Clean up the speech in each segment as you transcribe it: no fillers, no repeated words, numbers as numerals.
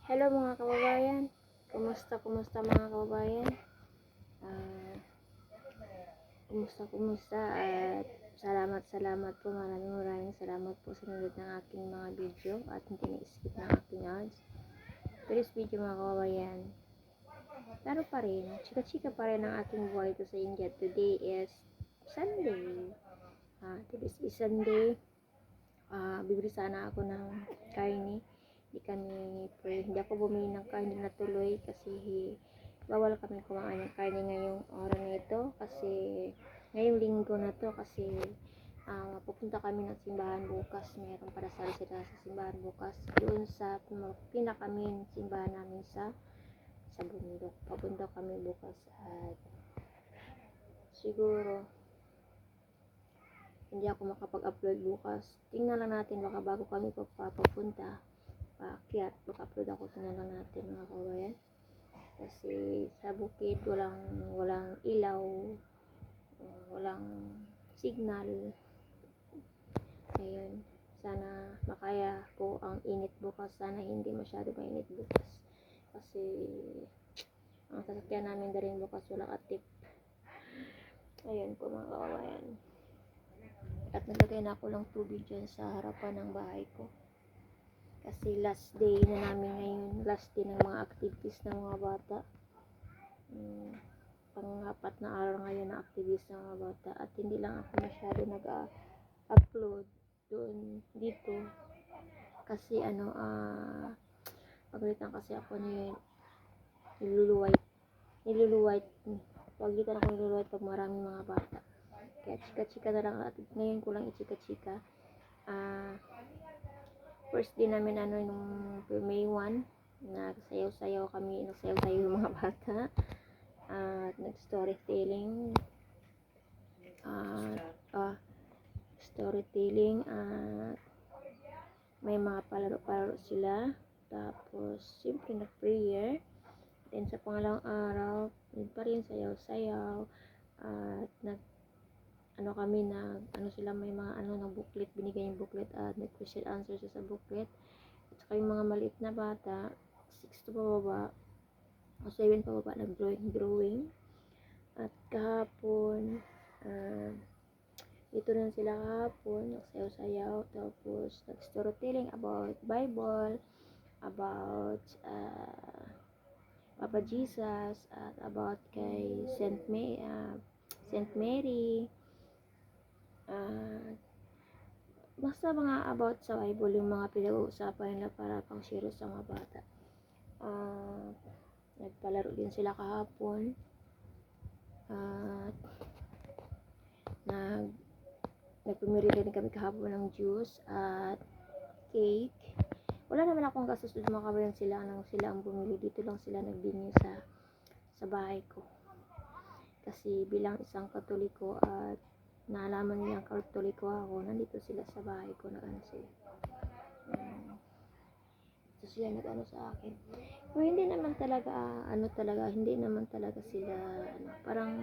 Hello mga kababayan. Kumusta mga kababayan? Ah, kumusta at salamat po, maraming salamat po sa nanood ng aking mga video at hindi na-skip ng aking ads. Today's video mga kababayan, pa rin, chika-chika pa rin ang aking buhay ito sa India. Today is Sunday. Today is Sunday. Bibili sana ako ng karne. Hindi ako bumili ng karne na tuloy kasi bawal kami kumain ng karne ngayong araw na ito kasi ngayong linggo na to kasi pupunta kami ng simbahan bukas. Mayroong parasal sila sa simbahan bukas doon sa pinakamin simbahan namin sa bundok. Papunta kami bukas at siguro hindi ako makapag-upload bukas. Tingnan lang natin, baka bago kami papunta paakyat, mag-upload ako. Tingnan lang natin mga kabayan. Kasi sa bukid walang ilaw, walang signal. Ayun, sana makaya ko ang init bukas. Sana hindi masyado mainit bukas. Kasi ang sasakyan namin rin bukas walang atip. Ayun po mga kabayan. At naglagay na ako ng tubig dyan sa harapan ng bahay ko. Kasi last day na namin ngayon. Last day ng mga activities ng mga bata. Pang-apat na araw ngayon na activities ng mga bata. At hindi lang ako masyado nag-upload doon dito. Kasi pagalitan kasi ako niluluwait. Pagalitan ako niluluwait pag maraming mga bata. Kaya chika-chika na lang at ngayon ko lang i-chika-chika. First day namin nung May 1, nagsayaw-sayaw yung mga bata at nag-storytelling at may mga palaro-palaro sila, tapos siyempre nag-prayer. Then sa pangalawang araw yun pa rin, sayaw-sayaw at sila may mga ng booklet, binigay yung booklet at nag-question answer sa booklet. At saka yung mga maliit na bata 6 to pababa o 7 pababa nag-drawing. At kahapon dito rin sila kahapon nagsayaw-sayaw, tapos nag-storytelling about Bible, about Papa Jesus, at about kay Saint Mary. Basta mga about sa Bible yung mga pinag-uusapan nila para pang share sa mga bata. Nagpalaro din sila kahapon at nagpumiri din kami kahapon ng juice at cake. Wala naman akong gastos doon mga kabayan, sila ang bumili. Dito lang sila nagbinyo sa bahay ko kasi bilang isang Katoliko at naalaman nilang Katoliko ako, nandito sila sa bahay ko, sila. So sila nag-ano sa akin. Pero hindi naman talaga sila, parang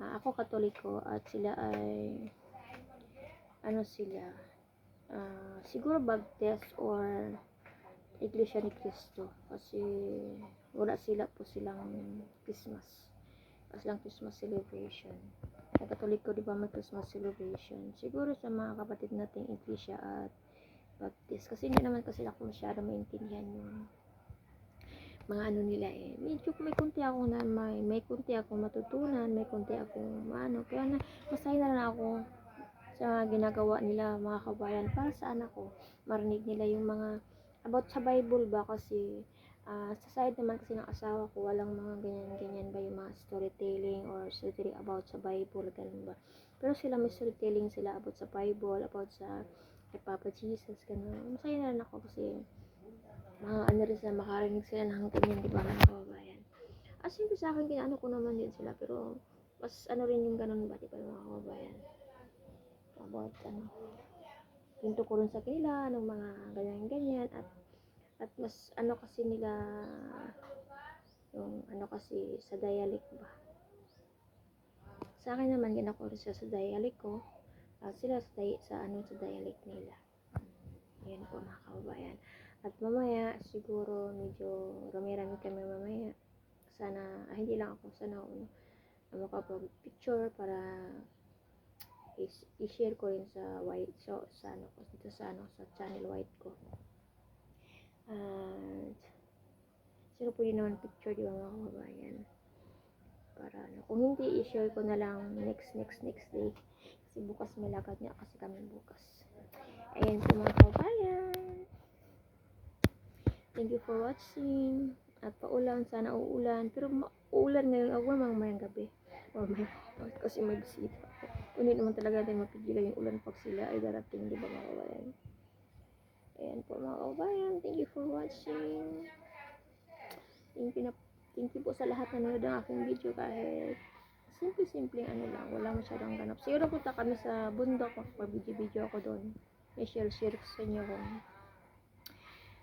ako Katoliko at sila ay, siguro Baptist or Iglesia ni Cristo. Kasi wala silang Christmas. Silang Christmas celebration. Sa Katoliko, di ba may Christmas celebration? Siguro sa mga kapatid nating Iglesia at Baptist. Kasi hindi naman kasi ako masyado maintindihan yung mga nila Medyo may kunti akong matutunan, may kunti akong kaya masaya na lang ako sa ginagawa nila mga kabayan para sa anak ko. Marinig nila yung mga about sa Bible ba, kasi sa side naman kasi ng asawa ko walang mga ganyan ba yung mga storytelling or storytelling about sa Bible, ganun ba. Pero sila may storytelling sila about sa Bible, about sa kay Papa Jesus, ganun. Masaya na rin ako kasi rin sila, makarinig sila ng ganyan, di ba mga kababayan. Siyempre sa akin kinaano ko naman din sila, pero mas rin yung ganun ba, di ba mga kababayan, about pinto ko rin sa kanila ng mga ganyan at mas kasi nila yung kasi sa dialect ba. Sa akin naman ginako rin siya sa dialect ko, sila sa dialect nila. Yan po mga kababayan. At mamaya, siguro medyo rami-rami kami mamaya. Sana, hindi lang ako, sana ako makapag-picture para i-share ko rin sa white, so sa ano ko, dito sa ano, sa channel white ko. At sino pwede naman picture, di ba mga kababayan? Para ano, kung hindi, i-share ko na lang next day. Kasi bukas may lakad nga kasi kami bukas. Ayan po mga kababayan. Thank you for watching. At paulan, sana uulan. Pero uulan ngayon, ako mamayang gabi. Mamaya, kasi may bisita. Kung hindi naman talaga natin mapigilan yung ulan pag sila ay darating, di ba mga kababayan? Ayan po mga kababayan. Thank you for watching. Thank you po sa lahat na nanood ng aking video kahit simple-simpleng ano lang, wala masyadong ganap. Siguro punta kami sa bundok, makapag-video ako doon. May share sa inyo kung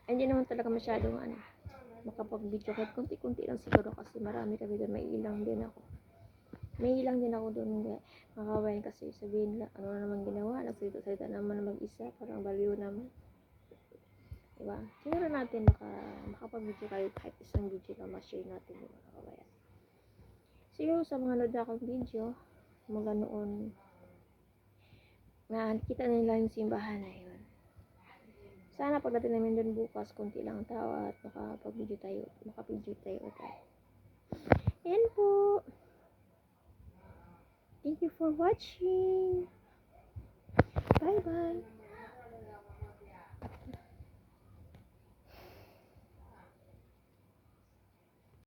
hindi naman talaga masyadong ano, makapag-video kahit kunti-kunti lang siguro kasi marami kami doon, may ilang din ako doon makawain kasi sabihin na ano na naman ginawa, nagsalita naman na mag-isa, parang baliw naman, diba? Siguro natin makapag-video kahit isang video lang ma-share natin yung mga kawayan. Siguro sa mga nanood akong video mula noon, nakikita nila yung simbahan na yun. Sana pagdating namin doon bukas, konti lang tao at makapag-video tayo ulit. Ayan po. Thank you for watching. Bye-bye.